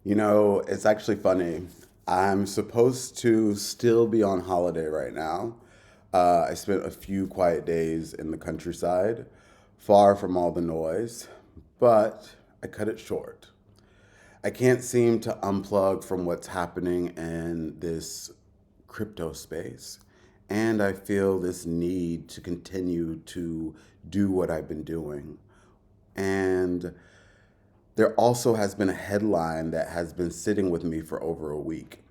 It's actually funny. I'm supposed to still be on holiday right now. I spent a few quiet days in the countryside, far from all the noise, but I cut it short. I can't seem to unplug from what's happening in this crypto space, and I feel this need to continue to do what I've been doing. And there also has been a headline that has been sitting with me for over a week,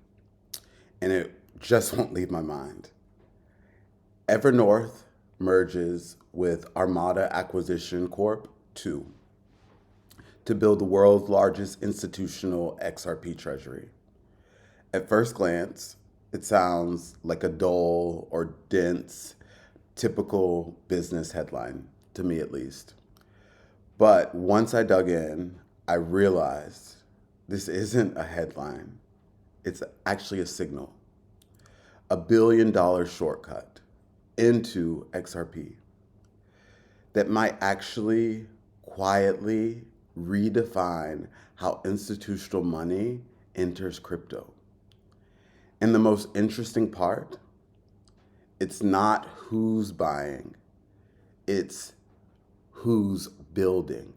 and it just won't leave my mind. Evernorth merges with Armada Acquisition Corp. 2 to build the world's largest institutional XRP Treasury. At first glance, it sounds like a dull or dense, typical business headline, to me at least. But once I dug in, I realized this isn't a headline. It's actually a signal, $1 billion shortcut into XRP that might actually quietly redefine how institutional money enters crypto. And the most interesting part, it's not who's buying, it's who's building.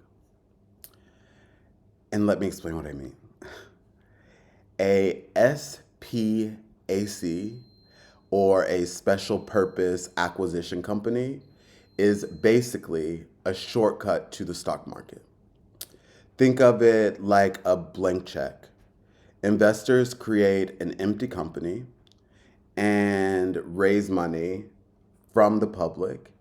And let me explain what I mean. A SPAC, or a special purpose acquisition company, is basically a shortcut to the stock market. Think of it like a blank check. Investors create an empty company and raise money from the public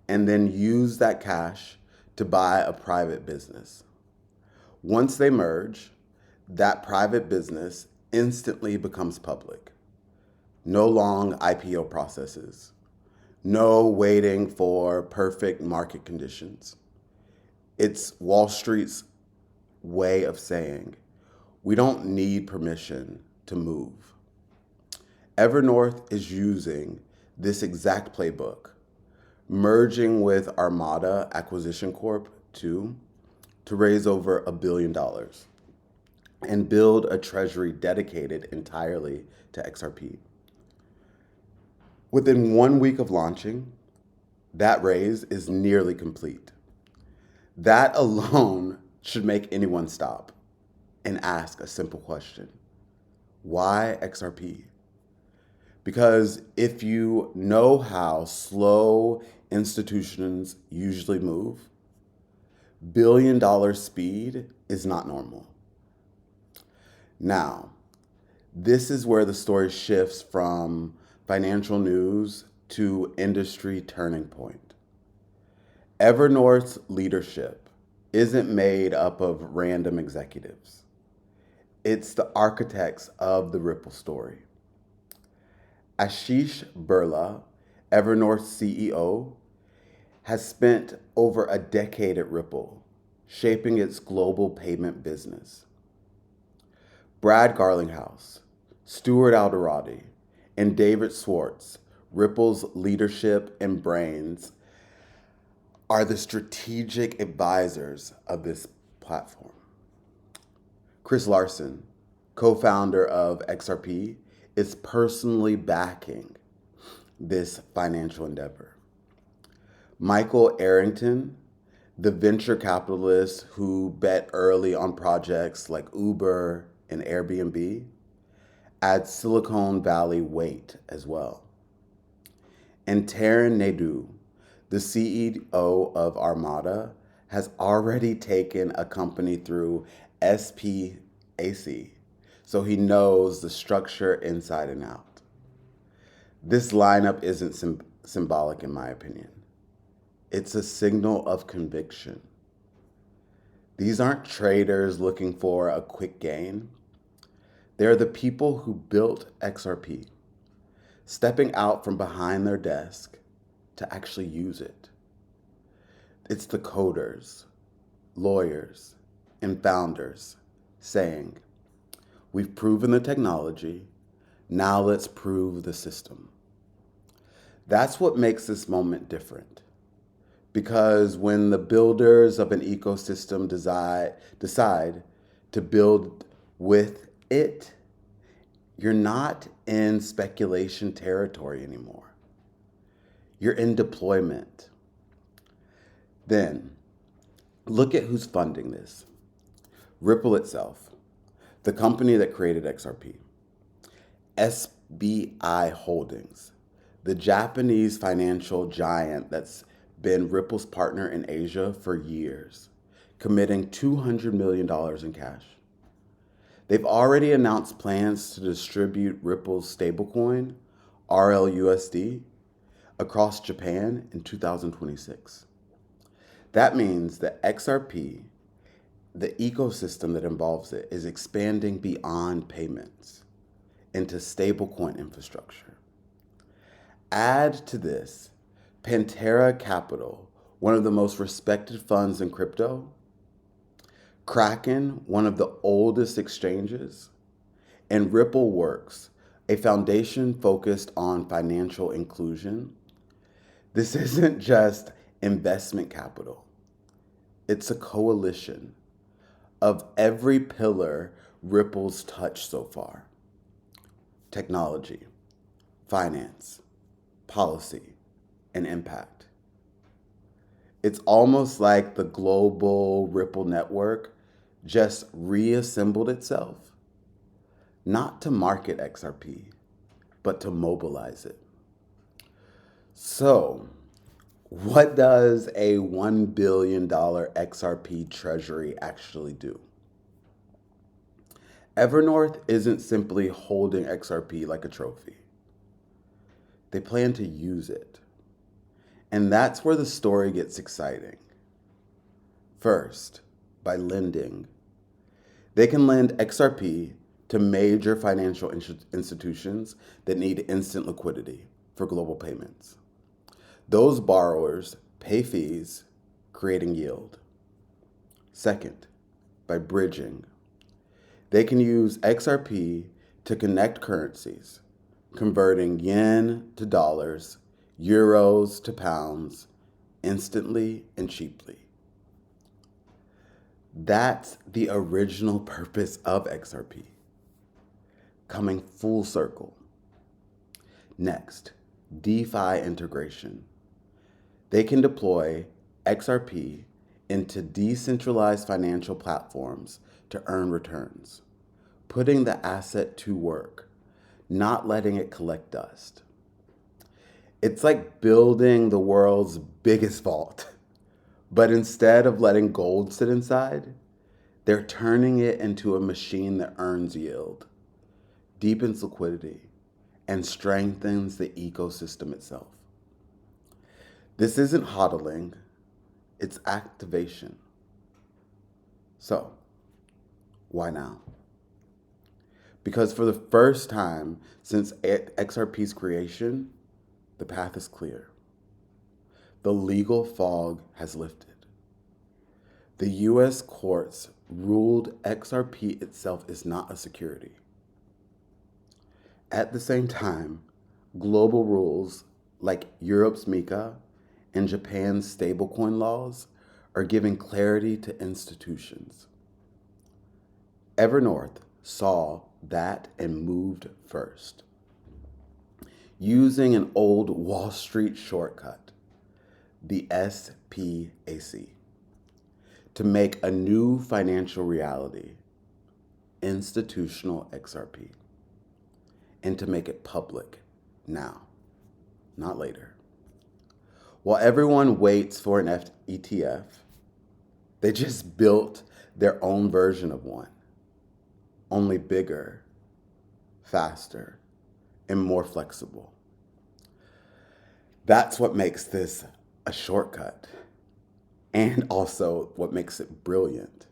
and then use that cash to buy a private business. Once they merge, that private business instantly becomes public. No long IPO processes. No waiting for perfect market conditions. It's Wall Street's way of saying, we don't need permission to move. Evernorth is using this exact playbook, merging with Armada Acquisition Corp. 2 to raise over $1 billion and build a treasury dedicated entirely to XRP. Within 1 week of launching, that raise is nearly complete. That alone should make anyone stop and ask a simple question. Why XRP? Because if you know how slow institutions usually move, $1 billion speed is not normal. Now, this is where the story shifts from financial news to industry turning point. Evernorth's leadership isn't made up of random executives. It's the architects of the Ripple story. Ashish Birla, Evernorth's CEO, has spent over a decade at Ripple, shaping its global payment business. Brad Garlinghouse, Stuart Alderati, and David Schwartz, Ripple's leadership and brains, are the strategic advisors of this platform. Chris Larson, co-founder of XRP, is personally backing this financial endeavor. Michael Arrington, the venture capitalist who bet early on projects like Uber and Airbnb, adds Silicon Valley weight as well. And Taryn Naidoo, the CEO of Armada, has already taken a company through SPAC, so he knows the structure inside and out. This lineup isn't symbolic in my opinion. It's a signal of conviction. These aren't traders looking for a quick gain. They're the people who built XRP, stepping out from behind their desk to actually use it. It's the coders, lawyers, and founders saying, we've proven the technology, now let's prove the system. That's what makes this moment different. Because when the builders of an ecosystem decide to build With it, you're not in speculation territory anymore. You're in deployment. Then, look at who's funding this. Ripple itself, the company that created XRP. SBI Holdings, the Japanese financial giant that's been Ripple's partner in Asia for years, committing $200 million in cash. They've already announced plans to distribute Ripple's stablecoin, RLUSD, across Japan in 2026. That means that XRP, the ecosystem that involves it, is expanding beyond payments into stablecoin infrastructure. Add to this Pantera Capital, one of the most respected funds in crypto, Kraken, one of the oldest exchanges, and Ripple Works, a foundation focused on financial inclusion. This isn't just investment capital. It's a coalition of every pillar Ripple's touched so far: technology, finance, policy, and impact. It's almost like the global Ripple network just reassembled itself, not to market XRP, but to mobilize it. So, what does a $1 billion XRP Treasury actually do? Evernorth isn't simply holding XRP like a trophy. They plan to use it. And that's where the story gets exciting. First, by lending. They can lend XRP to major financial institutions that need instant liquidity for global payments. Those borrowers pay fees, creating yield. Second, by bridging. They can use XRP to connect currencies, converting yen to dollars, euros to pounds, instantly and cheaply. That's the original purpose of XRP, coming full circle. Next, DeFi integration. They can deploy XRP into decentralized financial platforms to earn returns, putting the asset to work, not letting it collect dust. It's like building the world's biggest vault, but instead of letting gold sit inside, they're turning it into a machine that earns yield, deepens liquidity, and strengthens the ecosystem itself. This isn't hodling, it's activation. So, why now? Because for the first time since XRP's creation, the path is clear. The legal fog has lifted. The US courts ruled XRP itself is not a security. At the same time, global rules like Europe's MiCA and Japan's stablecoin laws are giving clarity to institutions. Evernorth saw that and moved first, using an old Wall Street shortcut, the SPAC, to make a new financial reality, institutional XRP, and to make it public now, not later. While everyone waits for an ETF, they just built their own version of one, only bigger, faster, and more flexible. That's what makes this a shortcut, and also what makes it brilliant.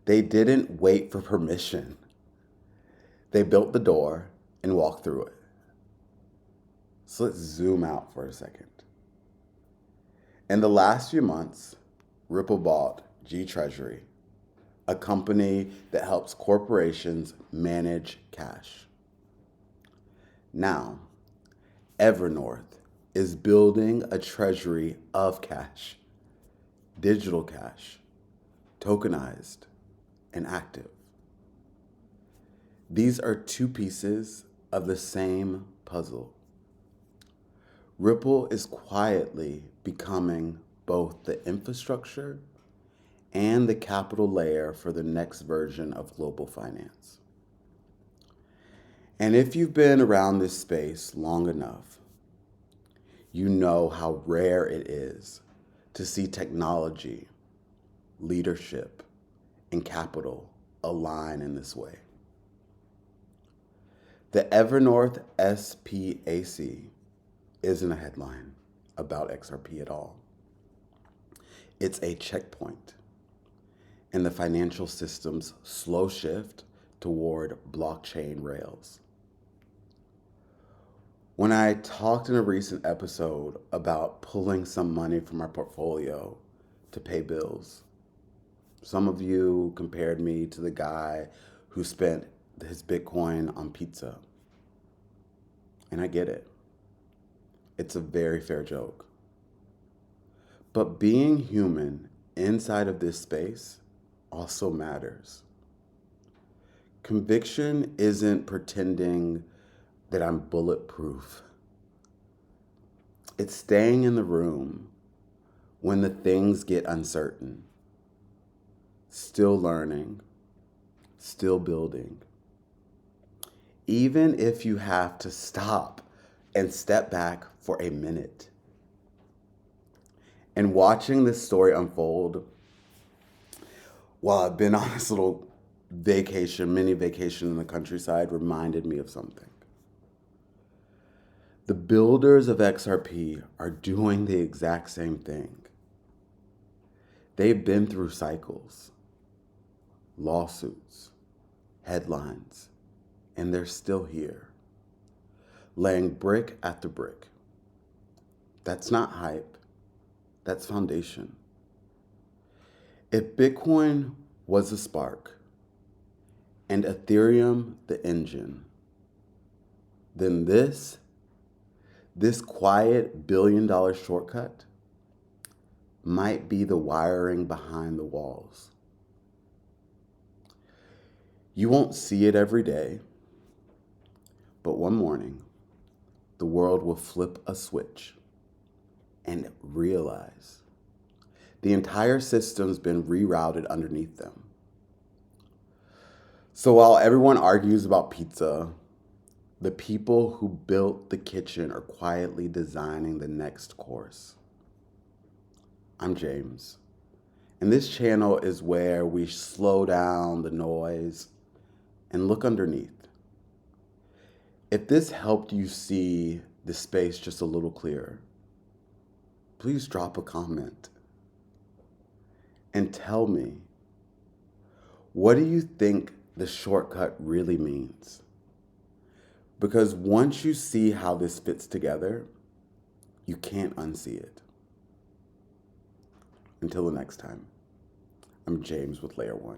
They didn't wait for permission. They built the door and walked through it. So let's zoom out for a second. In the last few months, Ripple bought Treasury, a company that helps corporations manage cash. Now, Evernorth is building a treasury of cash, digital cash, tokenized and active. These are two pieces of the same puzzle. Ripple is quietly becoming both the infrastructure and the capital layer for the next version of global finance. And if you've been around this space long enough, you know how rare it is to see technology, leadership, and capital align in this way. The Evernorth SPAC isn't a headline about XRP at all. It's a checkpoint in the financial system's slow shift toward blockchain rails. When I talked in a recent episode about pulling some money from our portfolio to pay bills, some of you compared me to the guy who spent his Bitcoin on pizza. And I get it. It's a very fair joke. But being human inside of this space also matters. Conviction isn't pretending that I'm bulletproof. It's staying in the room when the things get uncertain, still learning, still building. Even if you have to stop and step back for a minute. And watching this story unfold while I've been on this little mini vacation in the countryside reminded me of something. The builders of XRP are doing the exact same thing. They've been through cycles, lawsuits, headlines, and they're still here, laying brick after brick. That's not hype, that's foundation. If Bitcoin was the spark and Ethereum the engine, then this quiet billion-dollar shortcut might be the wiring behind the walls. You won't see it every day, but one morning, the world will flip a switch and realize the entire system's been rerouted underneath them. So while everyone argues about pizza, the people who built the kitchen are quietly designing the next course. I'm James, and this channel is where we slow down the noise and look underneath. If this helped you see the space just a little clearer, please drop a comment and tell me, what do you think the shortcut really means? Because once you see how this fits together, you can't unsee it. Until the next time, I'm James with Layer 1.